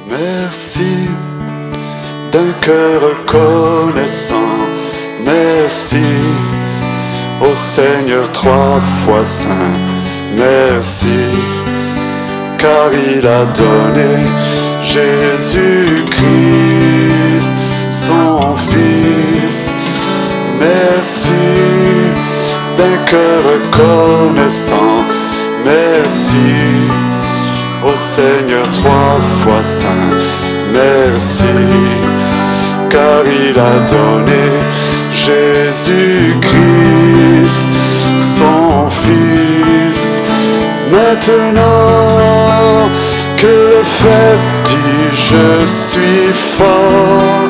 Merci d'un cœur reconnaissant. Merci au Seigneur 3 fois saint. Merci car il a donné Jésus-Christ, son Fils. Merci d'un cœur reconnaissant. Merci au Seigneur 3 fois saint. Merci car il a donné Jésus-Christ, son Fils. Maintenant que le faible dit je suis fort,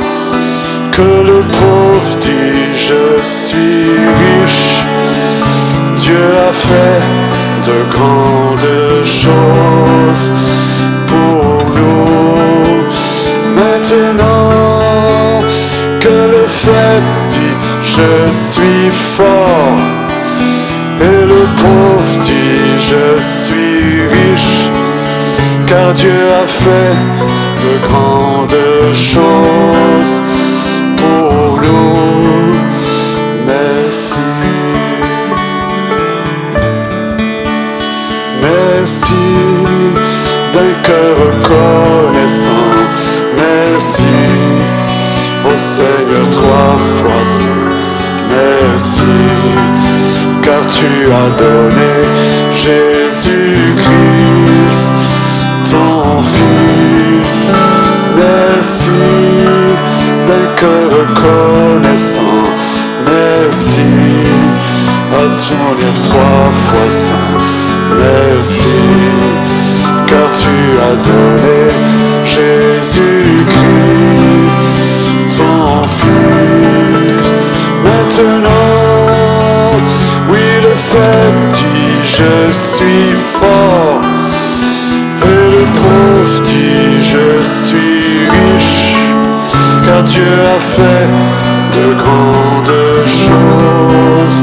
que le pauvre dit je suis riche, Dieu a fait de grandes choses pour nous. Maintenant que le faible dit je suis fort, et le pauvre dit je suis riche, car Dieu a fait de grandes choses pour nous. Merci. Merci d'un cœur reconnaissant. Merci au Seigneur 3 fois saint. Merci car tu as donné Jésus-Christ, ton Fils. Merci d'un cœur reconnaissant. Merci à ton 3 fois saint. Merci car tu as donné Jésus-Christ, ton Fils. Maintenant, oui, le faible dit je suis fort, et le pauvre dit je suis riche, car Dieu a fait de grandes choses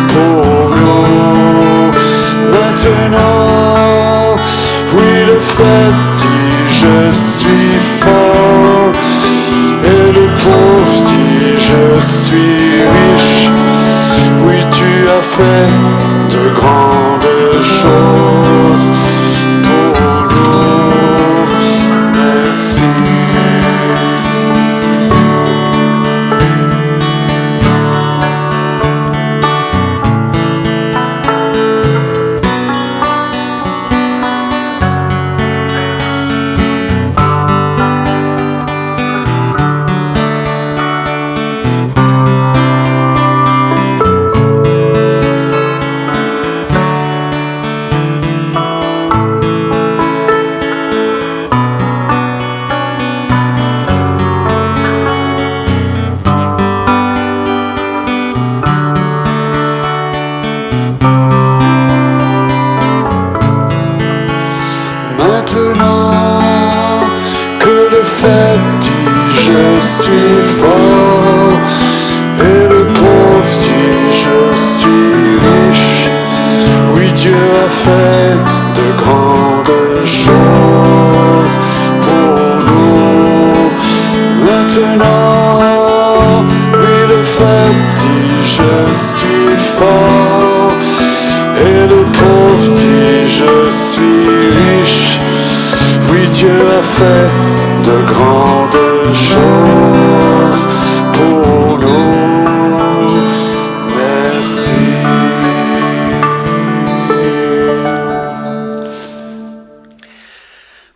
pour nous. Maintenant, oui, le faible dit je suis fort, et le pauvre dit je suis riche. Oui, tu as fait de grandes choses pour nous. Merci. Maintenant que le faible dit je suis fort, et le pauvre dit je suis riche, oui, Dieu a fait de grandes choses pour nous. Maintenant, oui, le faible dit je suis fort, et le pauvre dit je suis riche. Oui, Dieu a fait de grandes choses pour nous. Merci.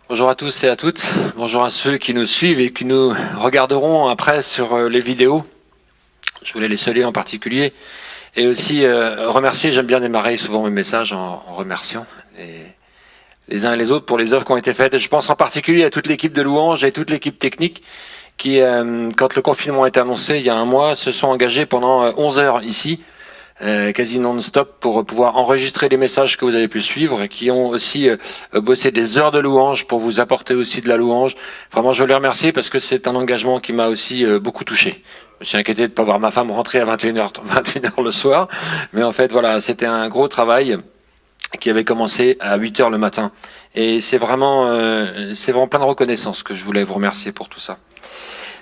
Bonjour à tous et à toutes. Bonjour à ceux qui nous suivent et qui nous regarderont après sur les vidéos. Je voulais les saluer en particulier. Et aussi remercier, j'aime bien démarrer souvent mes messages en remerciant les uns et les autres pour les œuvres qui ont été faites. Et je pense en particulier à toute l'équipe de louanges et toute l'équipe technique qui, quand le confinement a été annoncé il y a un mois, se sont engagés pendant 11 heures ici, quasi non-stop, pour pouvoir enregistrer les messages que vous avez pu suivre, et qui ont aussi bossé des heures de louange pour vous apporter aussi de la louange. Vraiment, je veux les remercier parce que c'est un engagement qui m'a aussi beaucoup touché. Je me suis inquiété de ne pas voir ma femme rentrer à 21h le soir, mais en fait, voilà, c'était un gros travail. qui avait commencé à 8h le matin. Et c'est vraiment plein de reconnaissance que je voulais vous remercier pour tout ça.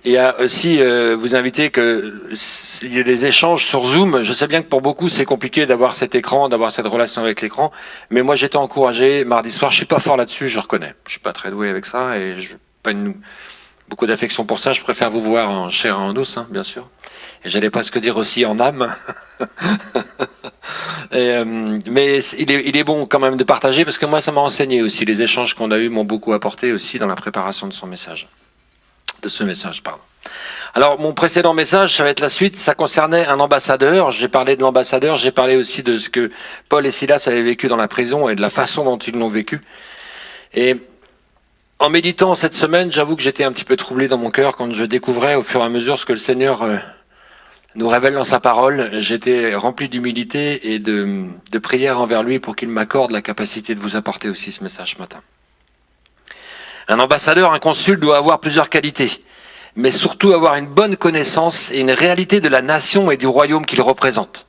Et à aussi vous inviter il y a des échanges sur Zoom. Je sais bien que pour beaucoup c'est compliqué d'avoir cet écran, d'avoir cette relation avec l'écran, mais moi j'étais encouragé mardi soir. Je suis pas fort là-dessus, je reconnais. Je suis pas très doué avec ça et je pas beaucoup d'affection pour ça. Je préfère vous voir en chair et en os, hein, bien sûr. Et j'allais presque dire aussi en âme. Mais il est bon quand même de partager parce que moi ça m'a enseigné aussi. Les échanges qu'on a eus m'ont beaucoup apporté aussi dans la préparation de ce message. Alors mon précédent message, ça va être la suite, ça concernait un ambassadeur. J'ai parlé de l'ambassadeur, j'ai parlé aussi de ce que Paul et Silas avaient vécu dans la prison et de la façon dont ils l'ont vécu. Et en méditant cette semaine, j'avoue que j'étais un petit peu troublé dans mon cœur quand je découvrais au fur et à mesure ce que le Seigneur nous révèle dans sa parole. J'étais rempli d'humilité et de prière envers lui pour qu'il m'accorde la capacité de vous apporter aussi ce message ce matin. Un ambassadeur, un consul doit avoir plusieurs qualités, mais surtout avoir une bonne connaissance et une réalité de la nation et du royaume qu'il représente.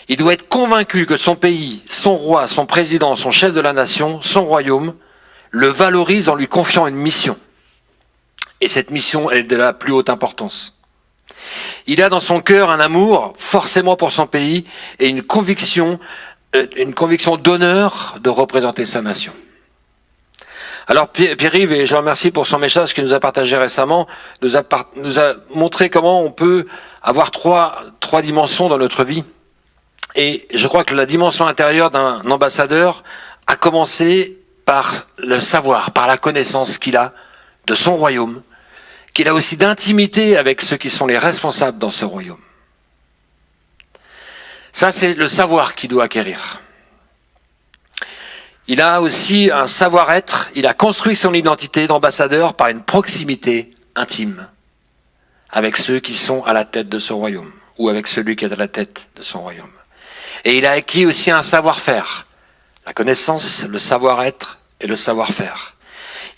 Il doit être convaincu que son pays, son roi, son président, son chef de la nation, son royaume, le valorise en lui confiant une mission. Et cette mission est de la plus haute importance. Il a dans son cœur un amour forcément pour son pays et une conviction d'honneur de représenter sa nation. Alors Pierre-Yves, et je le remercie pour son message qu'il nous a partagé récemment, nous a montré comment on peut avoir trois dimensions dans notre vie. Et je crois que la dimension intérieure d'un ambassadeur a commencé par le savoir, par la connaissance qu'il a de son royaume, qu'il a aussi d'intimité avec ceux qui sont les responsables dans ce royaume. Ça, c'est le savoir qu'il doit acquérir. Il a aussi un savoir-être, il a construit son identité d'ambassadeur par une proximité intime avec ceux qui sont à la tête de ce royaume, ou avec celui qui est à la tête de son royaume. Et il a acquis aussi un savoir-faire, la connaissance, le savoir-être et le savoir-faire.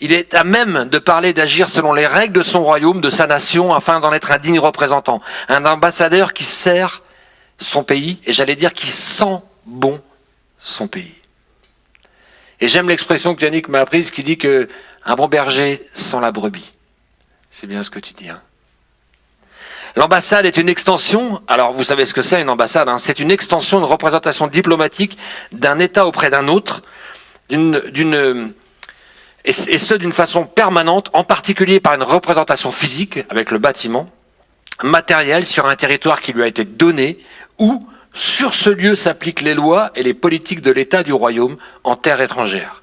Il est à même de parler et d'agir selon les règles de son royaume, de sa nation, afin d'en être un digne représentant. Un ambassadeur qui sert son pays, et j'allais dire qui sent bon son pays. Et j'aime l'expression que Yannick m'a apprise qui dit que un bon berger sent la brebis. C'est bien ce que tu dis, hein. L'ambassade est une extension, alors vous savez ce que c'est une ambassade, hein, c'est une extension de représentation diplomatique d'un État auprès d'un autre, et ce d'une façon permanente, en particulier par une représentation physique avec le bâtiment, matériel sur un territoire qui lui a été donné, où sur ce lieu s'appliquent les lois et les politiques de l'État du royaume en terre étrangère.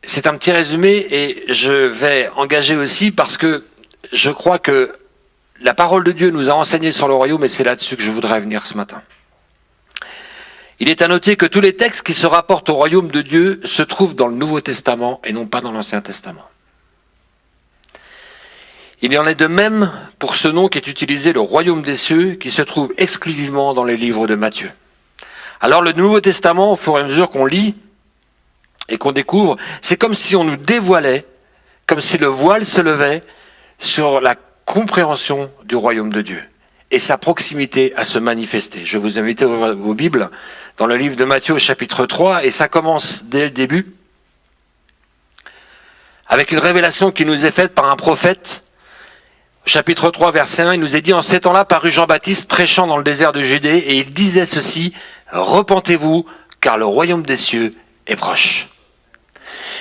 C'est un petit résumé et je vais engager aussi parce que je crois que la parole de Dieu nous a enseigné sur le royaume et c'est là-dessus que je voudrais venir ce matin. Il est à noter que tous les textes qui se rapportent au royaume de Dieu se trouvent dans le Nouveau Testament et non pas dans l'Ancien Testament. Il y en est de même pour ce nom qui est utilisé, le royaume des cieux, qui se trouve exclusivement dans les livres de Matthieu. Alors le Nouveau Testament, au fur et à mesure qu'on lit et qu'on découvre, c'est comme si on nous dévoilait, comme si le voile se levait sur la compréhension du royaume de Dieu et sa proximité à se manifester. Je vous invite à ouvrir vos Bibles dans le livre de Matthieu au chapitre 3 et ça commence dès le début avec une révélation qui nous est faite par un prophète. Chapitre 3, verset 1, il nous est dit, en ces temps-là parut Jean-Baptiste prêchant dans le désert de Judée, et il disait ceci, repentez-vous, car le royaume des cieux est proche.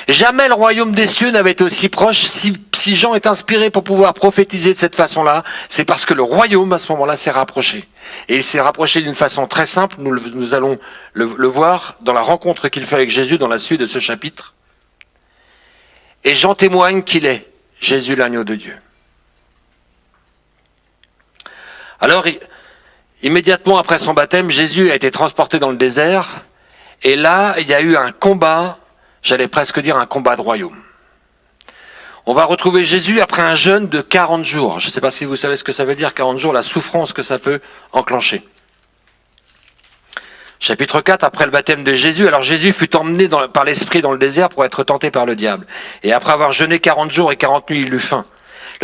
Jamais le royaume des cieux n'avait été aussi proche. Si Jean est inspiré pour pouvoir prophétiser de cette façon-là, c'est parce que le royaume, à ce moment-là, s'est rapproché. Et il s'est rapproché d'une façon très simple, nous allons le voir dans la rencontre qu'il fait avec Jésus dans la suite de ce chapitre. Et Jean témoigne qu'il est Jésus l'agneau de Dieu. Alors, immédiatement après son baptême, Jésus a été transporté dans le désert. Et là, il y a eu un combat, j'allais presque dire un combat de royaume. On va retrouver Jésus après un jeûne de 40 jours. Je ne sais pas si vous savez ce que ça veut dire, 40 jours, la souffrance que ça peut enclencher. Chapitre 4, après le baptême de Jésus, alors Jésus fut emmené par l'Esprit dans le désert pour être tenté par le diable. Et après avoir jeûné 40 jours et 40 nuits, il eut faim.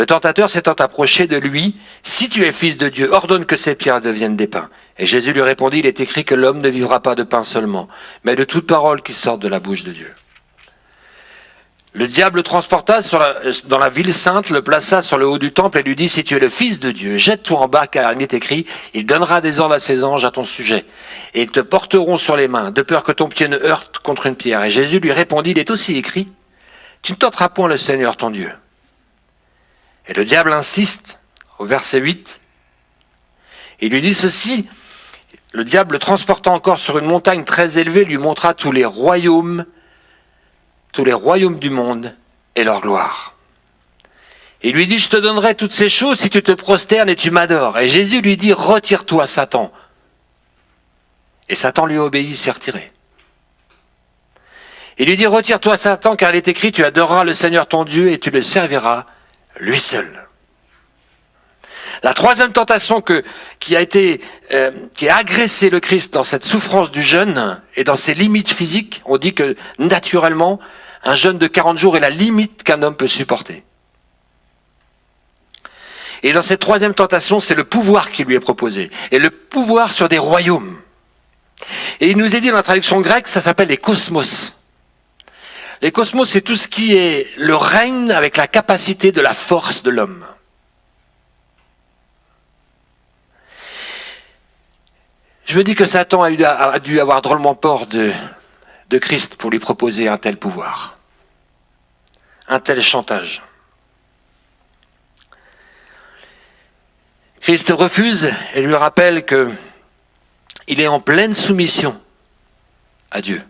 Le tentateur s'étant approché de lui, « Si tu es fils de Dieu, ordonne que ces pierres deviennent des pains. » Et Jésus lui répondit, « Il est écrit que l'homme ne vivra pas de pain seulement, mais de toute parole qui sort de la bouche de Dieu. » Le diable le transporta dans la ville sainte, le plaça sur le haut du temple et lui dit, « Si tu es le fils de Dieu, jette-toi en bas, car il est écrit, il donnera des ordres à ses anges à ton sujet, et ils te porteront sur les mains, de peur que ton pied ne heurte contre une pierre. » Et Jésus lui répondit, « Il est aussi écrit, tu ne tenteras point le Seigneur ton Dieu. » Et le diable insiste, au verset 8, il lui dit ceci, le diable le transportant encore sur une montagne très élevée, lui montra tous les royaumes du monde et leur gloire. Il lui dit, je te donnerai toutes ces choses si tu te prosternes et tu m'adores. Et Jésus lui dit, retire-toi Satan. Et Satan lui obéit, s'est retiré. Il lui dit, retire-toi Satan, car il est écrit, tu adoreras le Seigneur ton Dieu et tu le serviras lui seul. La troisième tentation qui a agressé le Christ dans cette souffrance du jeûne et dans ses limites physiques, on dit que naturellement, un jeûne de 40 jours est la limite qu'un homme peut supporter. Et dans cette troisième tentation, c'est le pouvoir qui lui est proposé, et le pouvoir sur des royaumes. Et il nous est dit dans la traduction grecque, ça s'appelle les cosmos. Les cosmos, c'est tout ce qui est le règne avec la capacité de la force de l'homme. Je me dis que Satan a dû avoir drôlement peur de Christ pour lui proposer un tel pouvoir, un tel chantage. Christ refuse et lui rappelle qu'il est en pleine soumission à Dieu.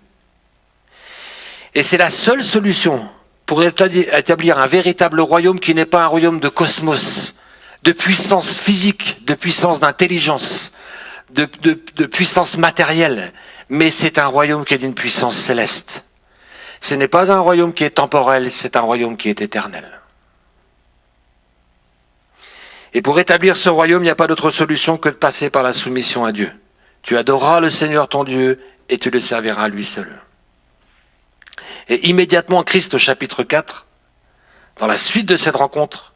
Et c'est la seule solution pour établir un véritable royaume qui n'est pas un royaume de cosmos, de puissance physique, de puissance d'intelligence, de puissance matérielle, mais c'est un royaume qui est d'une puissance céleste. Ce n'est pas un royaume qui est temporel, c'est un royaume qui est éternel. Et pour établir ce royaume, il n'y a pas d'autre solution que de passer par la soumission à Dieu. Tu adoreras le Seigneur ton Dieu et tu le serviras lui seul. Et immédiatement, Christ, au chapitre 4, dans la suite de cette rencontre,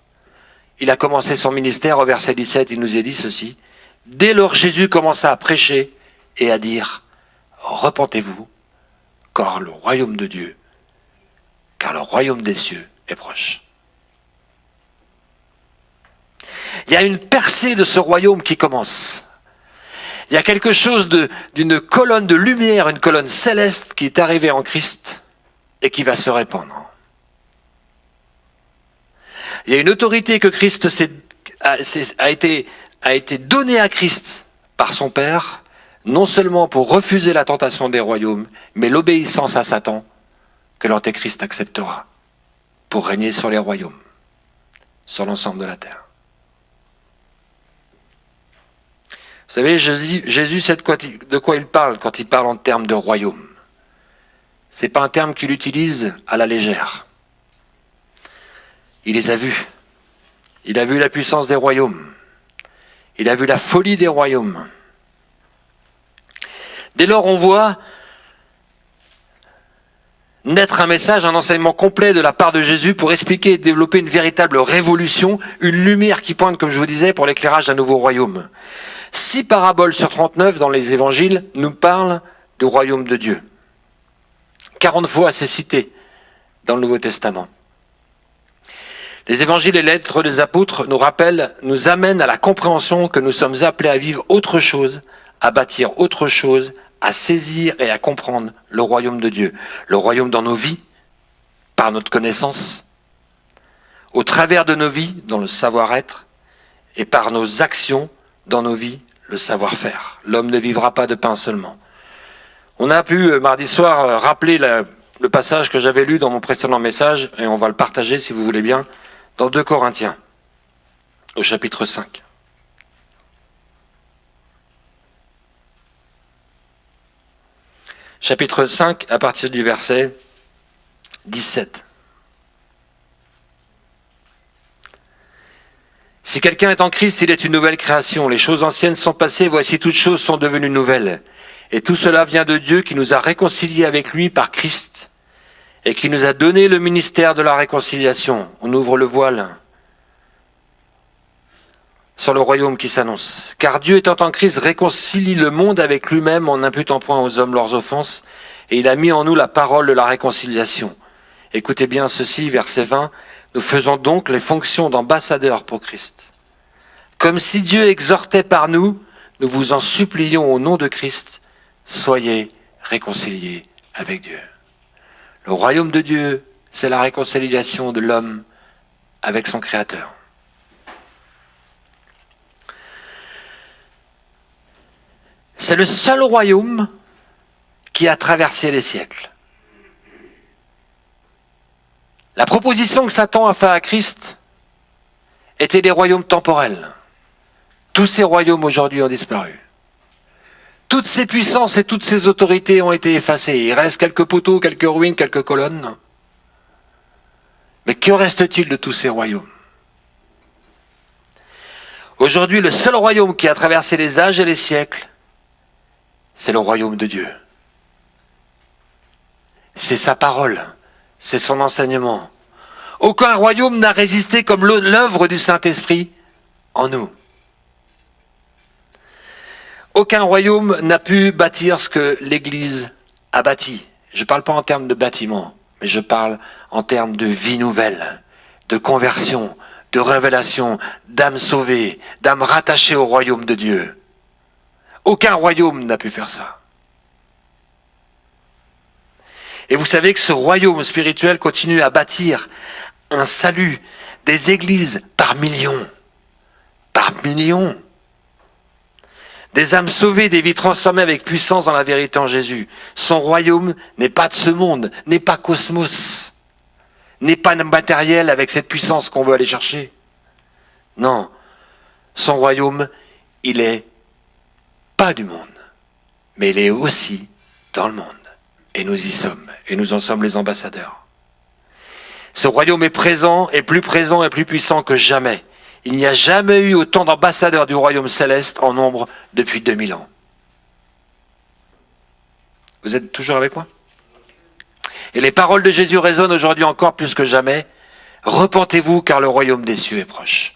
il a commencé son ministère. Au verset 17, il nous est dit ceci. Dès lors, Jésus commença à prêcher et à dire « Repentez-vous, car le royaume de Dieu, car le royaume des cieux est proche. » Il y a une percée de ce royaume qui commence. Il y a quelque chose d'une colonne de lumière, une colonne céleste qui est arrivée en Christ et qui va se répandre. Il y a une autorité que Christ a été donnée à Christ par son Père, non seulement pour refuser la tentation des royaumes, mais l'obéissance à Satan que l'Antéchrist acceptera pour régner sur les royaumes, sur l'ensemble de la terre. Vous savez, Jésus sait de quoi il parle quand il parle en termes de royaume. Ce n'est pas un terme qu'il utilise à la légère. Il les a vus. Il a vu la puissance des royaumes. Il a vu la folie des royaumes. Dès lors, on voit naître un message, un enseignement complet de la part de Jésus pour expliquer et développer une véritable révolution, une lumière qui pointe, comme je vous disais, pour l'éclairage d'un nouveau royaume. 6 paraboles sur 39 dans les évangiles nous parlent du royaume de Dieu. 40 fois c'est cité dans le Nouveau Testament. Les évangiles et lettres des apôtres nous amènent à la compréhension que nous sommes appelés à vivre autre chose, à bâtir autre chose, à saisir et à comprendre le royaume de Dieu. Le royaume dans nos vies, par notre connaissance, au travers de nos vies, dans le savoir-être, et par nos actions dans nos vies, le savoir-faire. L'homme ne vivra pas de pain seulement. On a pu, mardi soir, rappeler le passage que j'avais lu dans mon précédent message, et on va le partager si vous voulez bien, dans 2 Corinthiens, au chapitre 5. Chapitre 5, à partir du verset 17. Si quelqu'un est en Christ, il est une nouvelle création. Les choses anciennes sont passées, voici toutes choses sont devenues nouvelles. Et tout cela vient de Dieu qui nous a réconciliés avec lui par Christ et qui nous a donné le ministère de la réconciliation. On ouvre le voile. sur le royaume qui s'annonce. Car Dieu étant en Christ réconcilie le monde avec lui-même en n'imputant point aux hommes leurs offenses, et il a mis en nous la parole de la réconciliation. Écoutez bien ceci, verset 20, nous faisons donc les fonctions d'ambassadeurs pour Christ. Comme si Dieu exhortait par nous, nous vous en supplions au nom de Christ, soyez réconciliés avec Dieu. Le royaume de Dieu, c'est la réconciliation de l'homme avec son Créateur. C'est le seul royaume qui a traversé les siècles. La proposition que Satan a faite à Christ était des royaumes temporels. Tous ces royaumes aujourd'hui ont disparu. Toutes ces puissances et toutes ces autorités ont été effacées. Il reste quelques poteaux, quelques ruines, quelques colonnes. Mais que reste-t-il de tous ces royaumes? Aujourd'hui, le seul royaume qui a traversé les âges et les siècles, c'est le royaume de Dieu. C'est sa parole, c'est son enseignement. Aucun royaume n'a résisté comme l'œuvre du Saint-Esprit en nous. Aucun royaume n'a pu bâtir ce que l'Église a bâti. Je ne parle pas en termes de bâtiment, mais je parle en termes de vie nouvelle, de conversion, de révélation, d'âmes sauvées, d'âmes rattachées au royaume de Dieu. Aucun royaume n'a pu faire ça. Et vous savez que ce royaume spirituel continue à bâtir un salut, des églises par millions. Par millions. Des âmes sauvées, des vies transformées avec puissance dans la vérité en Jésus. Son royaume n'est pas de ce monde, n'est pas cosmos, n'est pas matériel avec cette puissance qu'on veut aller chercher. Non, son royaume, il est pas du monde, mais il est aussi dans le monde. Et nous y sommes, et nous en sommes les ambassadeurs. Ce royaume est présent, et plus puissant que jamais. Il n'y a jamais eu autant d'ambassadeurs du royaume céleste en nombre depuis 2000 ans. Vous êtes toujours avec moi? Et les paroles de Jésus résonnent aujourd'hui encore plus que jamais. Repentez-vous car le royaume des cieux est proche.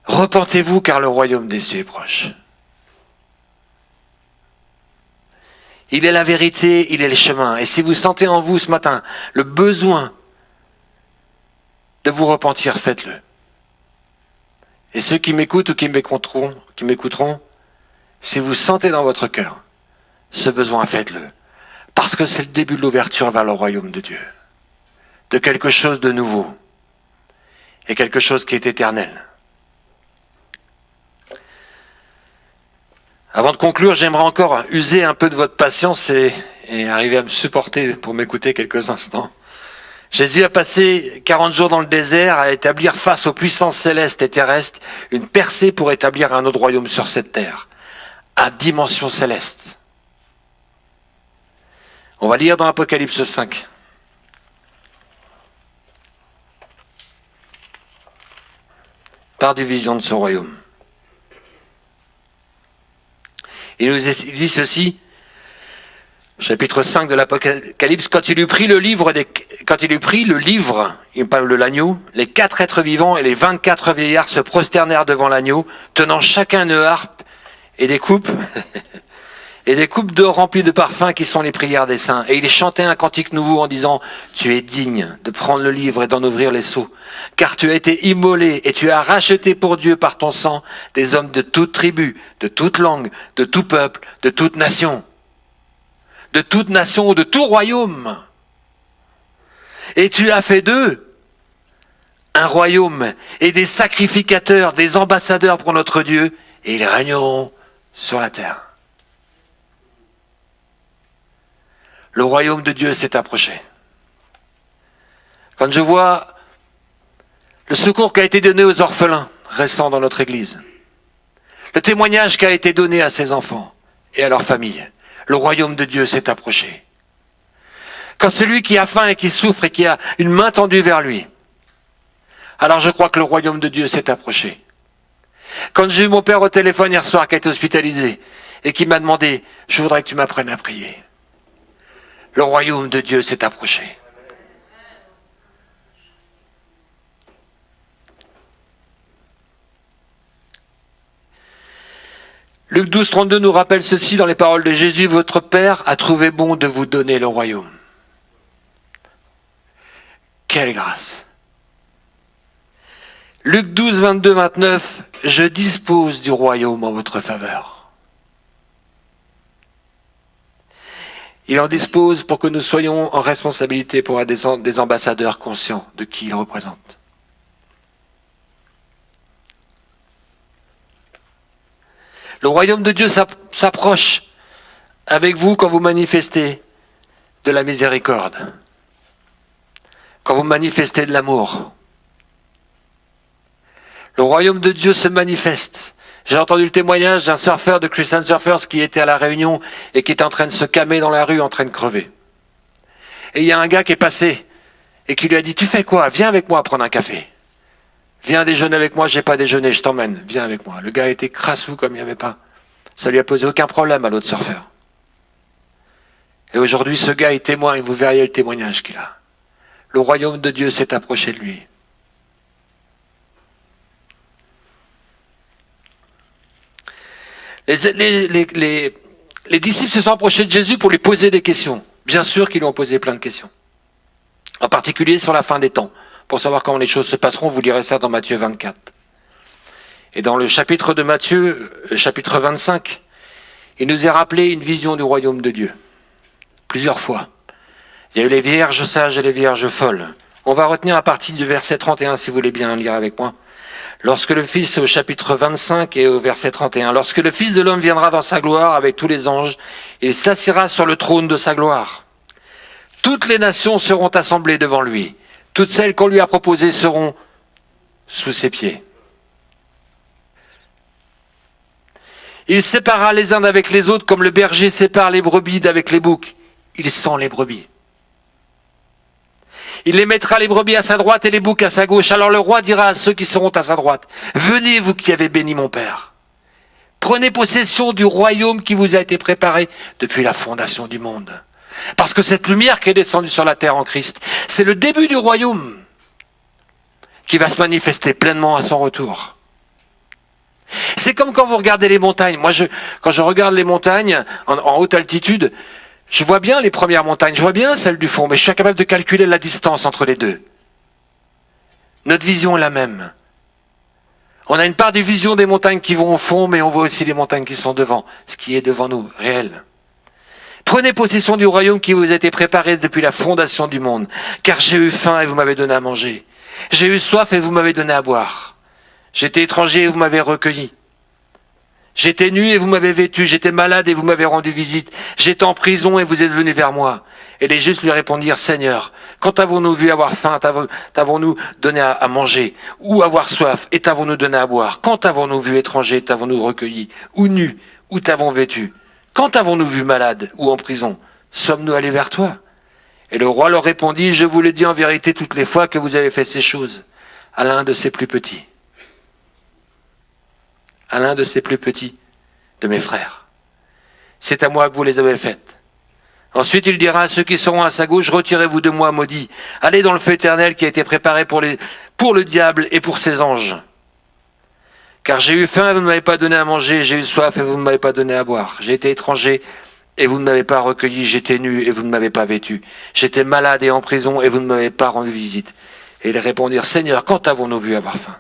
Repentez-vous car le royaume des cieux est proche. Il est la vérité, il est le chemin. Et si vous sentez en vous ce matin le besoin de vous repentir, faites-le. Et ceux qui m'écoutent ou qui m'écouteront, si vous sentez dans votre cœur ce besoin, faites-le. Parce que c'est le début de l'ouverture vers le royaume de Dieu. De quelque chose de nouveau. Et quelque chose qui est éternel. Avant de conclure, j'aimerais encore user un peu de votre patience et arriver à me supporter pour m'écouter quelques instants. Jésus a passé 40 jours dans le désert à établir face aux puissances célestes et terrestres une percée pour établir un autre royaume sur cette terre, à dimension céleste. On va lire dans Apocalypse 5. Par division de ce royaume. Il dit ceci, chapitre 5 de l'Apocalypse, quand il eut pris le livre, il parle de l'agneau, les 4 êtres vivants et les 24 vieillards se prosternèrent devant l'agneau, tenant chacun une harpe et des coupes, et des coupes d'or remplies de parfums qui sont les prières des saints. Et ils chantaient un cantique nouveau en disant, tu es digne de prendre le livre et d'en ouvrir les sceaux, car tu as été immolé et tu as racheté pour Dieu par ton sang des hommes de toute tribu, de toute langue, de tout peuple, de toute nation ou de tout royaume. Et tu as fait d'eux un royaume et des sacrificateurs, des ambassadeurs pour notre Dieu, et ils régneront sur la terre. Le royaume de Dieu s'est approché. Quand je vois le secours qui a été donné aux orphelins restant dans notre Église, le témoignage qui a été donné à ses enfants et à leurs familles, le royaume de Dieu s'est approché. Quand celui qui a faim et qui souffre et qui a une main tendue vers lui, alors je crois que le royaume de Dieu s'est approché. Quand j'ai eu mon père au téléphone hier soir qui a été hospitalisé et qui m'a demandé, je voudrais que tu m'apprennes à prier. Le royaume de Dieu s'est approché. Luc 12, 32 nous rappelle ceci dans les paroles de Jésus. Votre Père a trouvé bon de vous donner le royaume. Quelle grâce! Luc 12, 22, 29. Je dispose du royaume en votre faveur. Il en dispose pour que nous soyons en responsabilité pour être des ambassadeurs conscients de qui il représente. Le royaume de Dieu s'approche avec vous quand vous manifestez de la miséricorde, quand vous manifestez de l'amour. Le royaume de Dieu se manifeste. J'ai entendu le témoignage d'un surfeur de Christian Surfers qui était à la Réunion et qui était en train de se camer dans la rue, en train de crever. Et il y a un gars qui est passé et qui lui a dit « Tu fais quoi? Viens avec moi prendre un café. Viens déjeuner avec moi, j'ai pas déjeuné, je t'emmène. Viens avec moi. » Le gars était crassou comme il n'y avait pas. Ça lui a posé aucun problème à l'autre surfeur. Et aujourd'hui, ce gars est témoin et vous verriez le témoignage qu'il a. Le royaume de Dieu s'est approché de lui. Les disciples se sont approchés de Jésus pour lui poser des questions. Bien sûr qu'ils lui ont posé plein de questions. En particulier sur la fin des temps. Pour savoir comment les choses se passeront, vous lirez ça dans Matthieu 24. Et dans le chapitre de Matthieu, le chapitre 25, il nous est rappelé une vision du royaume de Dieu. Plusieurs fois. Il y a eu les vierges sages et les vierges folles. On va retenir à partir du verset 31, si vous voulez bien lire avec moi. Lorsque le Fils, au chapitre 25 et au verset 31, lorsque le Fils de l'homme viendra dans sa gloire avec tous les anges, il s'assiera sur le trône de sa gloire. Toutes les nations seront assemblées devant lui. Toutes celles qu'on lui a proposées seront sous ses pieds. Il séparera les uns d'avec les autres comme le berger sépare les brebis d'avec les boucs. Il sent les brebis. Il les mettra les brebis à sa droite et les boucs à sa gauche. Alors le roi dira à ceux qui seront à sa droite, « Venez, vous qui avez béni mon Père. Prenez possession du royaume qui vous a été préparé depuis la fondation du monde. » Parce que cette lumière qui est descendue sur la terre en Christ, c'est le début du royaume qui va se manifester pleinement à son retour. C'est comme quand vous regardez les montagnes. Moi, quand je regarde les montagnes en haute altitude, je vois bien les premières montagnes, je vois bien celles du fond, mais je suis incapable de calculer la distance entre les deux. Notre vision est la même. On a une part des visions des montagnes qui vont au fond, mais on voit aussi les montagnes qui sont devant, ce qui est devant nous, réel. Prenez possession du royaume qui vous a été préparé depuis la fondation du monde, car j'ai eu faim et vous m'avez donné à manger. J'ai eu soif et vous m'avez donné à boire. J'étais étranger et vous m'avez recueilli. J'étais nu et vous m'avez vêtu, j'étais malade et vous m'avez rendu visite, j'étais en prison et vous êtes venus vers moi. Et les justes lui répondirent, Seigneur, quand avons-nous vu avoir faim, t'avons-nous donné à manger, ou avoir soif, et t'avons-nous donné à boire? Quand avons-nous vu étranger, t'avons-nous recueilli, ou nu, ou t'avons vêtu? Quand avons-nous vu malade, ou en prison? Sommes-nous allés vers toi? Et le roi leur répondit, je vous le dis en vérité toutes les fois que vous avez fait ces choses à l'un de ces plus petits. À l'un de ces plus petits de mes frères. C'est à moi que vous les avez faites. Ensuite, il dira à ceux qui seront à sa gauche, retirez-vous de moi, maudits. Allez dans le feu éternel qui a été préparé pour le diable et pour ses anges. Car j'ai eu faim et vous ne m'avez pas donné à manger, j'ai eu soif et vous ne m'avez pas donné à boire. J'ai été étranger et vous ne m'avez pas recueilli, j'étais nu et vous ne m'avez pas vêtu. J'étais malade et en prison et vous ne m'avez pas rendu visite. Et ils répondirent, Seigneur, quand avons-nous vu avoir faim?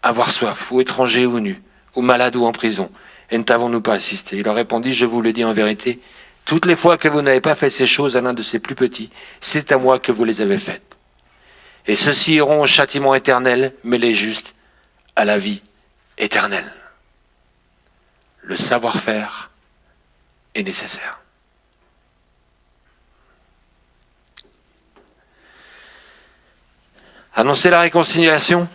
Avoir soif, ou étranger ou nu, ou malade ou en prison, et ne t'avons-nous pas assisté? Il leur répondit, je vous le dis en vérité, toutes les fois que vous n'avez pas fait ces choses à l'un de ces plus petits, c'est à moi que vous les avez faites. Et ceux-ci iront au châtiment éternel, mais les justes à la vie éternelle. Le savoir-faire est nécessaire. Annoncer la réconciliation,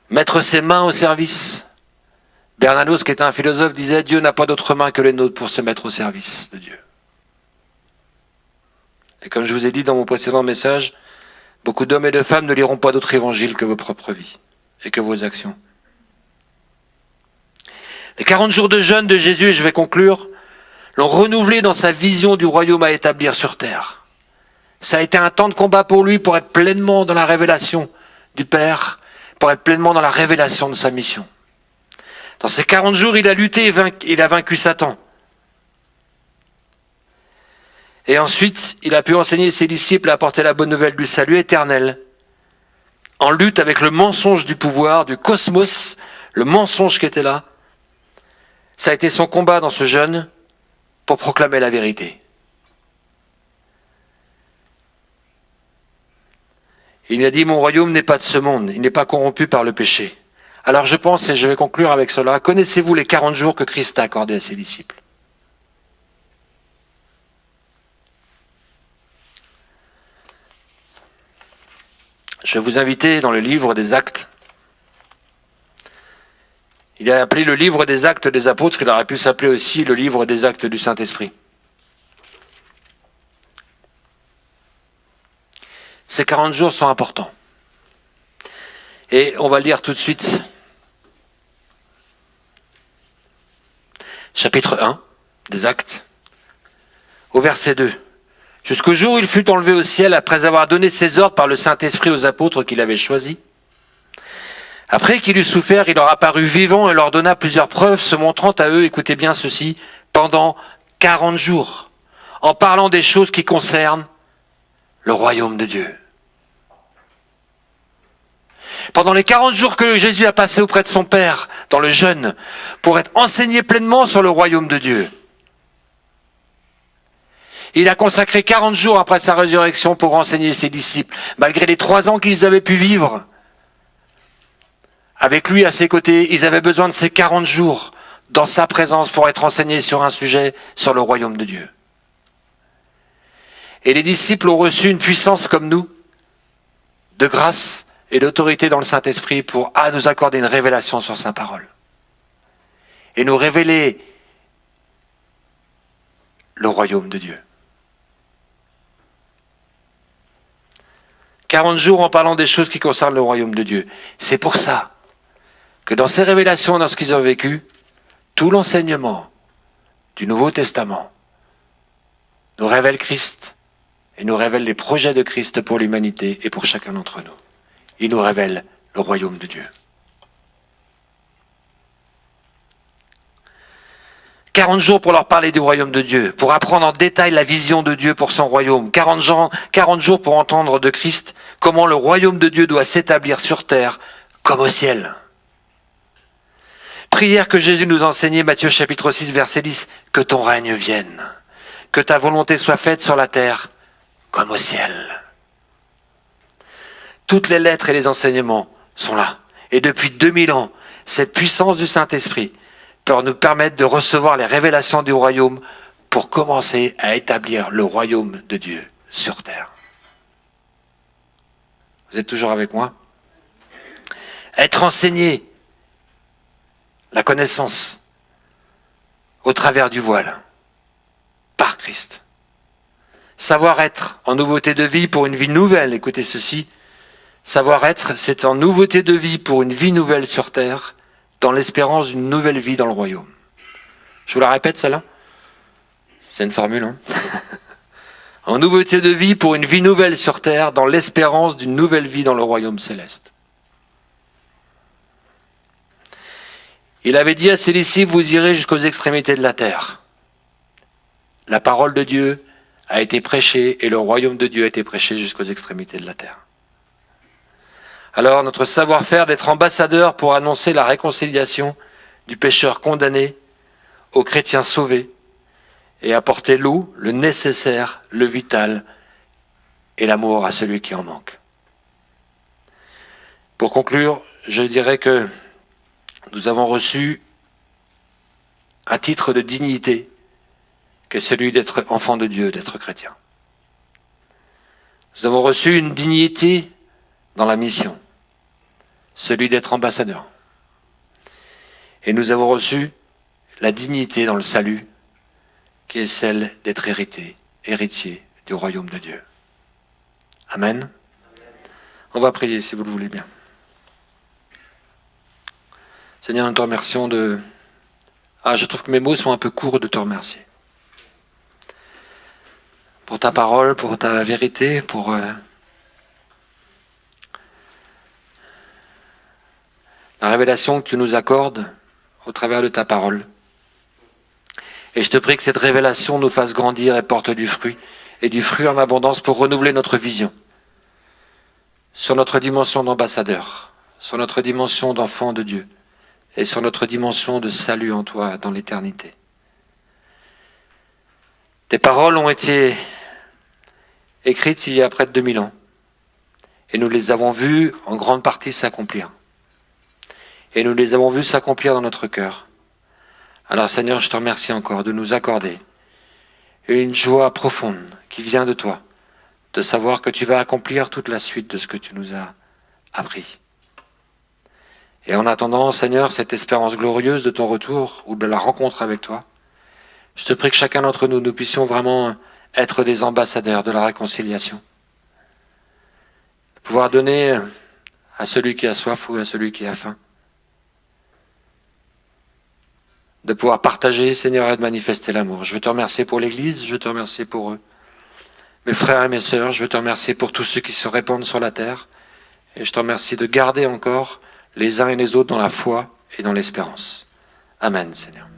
mettre ses mains au service. Bernanos, qui était un philosophe, disait « Dieu n'a pas d'autre main que les nôtres pour se mettre au service de Dieu ». Et comme je vous ai dit dans mon précédent message, beaucoup d'hommes et de femmes ne liront pas d'autre évangile que vos propres vies et que vos actions. Les 40 jours de jeûne de Jésus, et je vais conclure, l'ont renouvelé dans sa vision du royaume à établir sur terre. Ça a été un temps de combat pour lui pour être pleinement dans la révélation du Père, pour être pleinement dans la révélation de sa mission. Dans ces 40 jours, il a lutté et il a vaincu Satan. Et ensuite, il a pu enseigner ses disciples à apporter la bonne nouvelle du salut éternel, en lutte avec le mensonge du pouvoir, du cosmos, le mensonge qui était là. Ça a été son combat dans ce jeûne pour proclamer la vérité. Il a dit, mon royaume n'est pas de ce monde, il n'est pas corrompu par le péché. Alors je pense, et je vais conclure avec cela, connaissez-vous les 40 jours que Christ a accordés à ses disciples? Je vais vous inviter dans le livre des Actes. Il a appelé le livre des Actes des Apôtres, il aurait pu s'appeler aussi le livre des Actes du Saint-Esprit. Ces 40 jours sont importants. Et on va le lire tout de suite. Chapitre 1 des Actes, au verset 2. Jusqu'au jour où il fut enlevé au ciel après avoir donné ses ordres par le Saint-Esprit aux apôtres qu'il avait choisis. Après qu'il eut souffert, il leur apparut vivant et leur donna plusieurs preuves, se montrant à eux, écoutez bien ceci, pendant 40 jours, en parlant des choses qui concernent le royaume de Dieu. Pendant les 40 jours que Jésus a passé auprès de son Père, dans le jeûne, pour être enseigné pleinement sur le royaume de Dieu. Il a consacré 40 jours après sa résurrection pour enseigner ses disciples, malgré les 3 ans qu'ils avaient pu vivre. Avec lui à ses côtés, ils avaient besoin de ces 40 jours dans sa présence pour être enseignés sur un sujet, sur le royaume de Dieu. Et les disciples ont reçu une puissance comme nous, de grâce et d'autorité dans le Saint-Esprit pour nous accorder une révélation sur sa parole. Et nous révéler le royaume de Dieu. 40 jours en parlant des choses qui concernent le royaume de Dieu. C'est pour ça que dans ces révélations, dans ce qu'ils ont vécu, tout l'enseignement du Nouveau Testament nous révèle Christ et nous révèle les projets de Christ pour l'humanité et pour chacun d'entre nous. Il nous révèle le royaume de Dieu. 40 jours pour leur parler du royaume de Dieu, pour apprendre en détail la vision de Dieu pour son royaume. 40 jours pour entendre de Christ comment le royaume de Dieu doit s'établir sur terre comme au ciel. Prière que Jésus nous enseignait, Matthieu chapitre 6, verset 10, que ton règne vienne, que ta volonté soit faite sur la terre comme au ciel. Toutes les lettres et les enseignements sont là. Et depuis 2000 ans, cette puissance du Saint-Esprit peut nous permettre de recevoir les révélations du royaume pour commencer à établir le royaume de Dieu sur terre. Vous êtes toujours avec moi? Être enseigné, la connaissance, au travers du voile, par Christ. Savoir être en nouveauté de vie pour une vie nouvelle, écoutez ceci, savoir être, c'est en nouveauté de vie pour une vie nouvelle sur terre, dans l'espérance d'une nouvelle vie dans le royaume. Je vous la répète, celle-là? C'est une formule, hein? En nouveauté de vie pour une vie nouvelle sur terre, dans l'espérance d'une nouvelle vie dans le royaume céleste. Il avait dit à ses disciples, vous irez jusqu'aux extrémités de la terre. La parole de Dieu a été prêchée et le royaume de Dieu a été prêché jusqu'aux extrémités de la terre. Alors notre savoir-faire d'être ambassadeur pour annoncer la réconciliation du pécheur condamné aux chrétiens sauvés et apporter l'eau, le nécessaire, le vital et l'amour à celui qui en manque. Pour conclure, je dirais que nous avons reçu un titre de dignité qui est celui d'être enfant de Dieu, d'être chrétien. Nous avons reçu une dignité dans la mission, celui d'être ambassadeur. Et nous avons reçu la dignité dans le salut, qui est celle d'être héritier du royaume de Dieu. Amen. On va prier si vous le voulez bien. Seigneur, nous te remercions de... je trouve que mes mots sont un peu courts de te remercier. Pour ta parole, pour ta vérité, pour... la révélation que tu nous accordes au travers de ta parole. Et je te prie que cette révélation nous fasse grandir et porte du fruit, et du fruit en abondance pour renouveler notre vision sur notre dimension d'ambassadeur, sur notre dimension d'enfant de Dieu, et sur notre dimension de salut en toi dans l'éternité. Tes paroles ont été écrites il y a près de 2000 ans, et nous les avons vues en grande partie s'accomplir. Et nous les avons vues s'accomplir dans notre cœur. Alors Seigneur, je te remercie encore de nous accorder une joie profonde qui vient de toi, de savoir que tu vas accomplir toute la suite de ce que tu nous as appris. Et en attendant, Seigneur, cette espérance glorieuse de ton retour ou de la rencontre avec toi, je te prie que chacun d'entre nous, nous puissions vraiment être des ambassadeurs de la réconciliation. Pouvoir donner à celui qui a soif ou à celui qui a faim. De pouvoir partager, Seigneur, et de manifester l'amour. Je veux te remercier pour l'Église, je veux te remercier pour eux. Mes frères et mes sœurs, je veux te remercier pour tous ceux qui se répandent sur la terre. Et je te remercie de garder encore les uns et les autres dans la foi et dans l'espérance. Amen, Seigneur.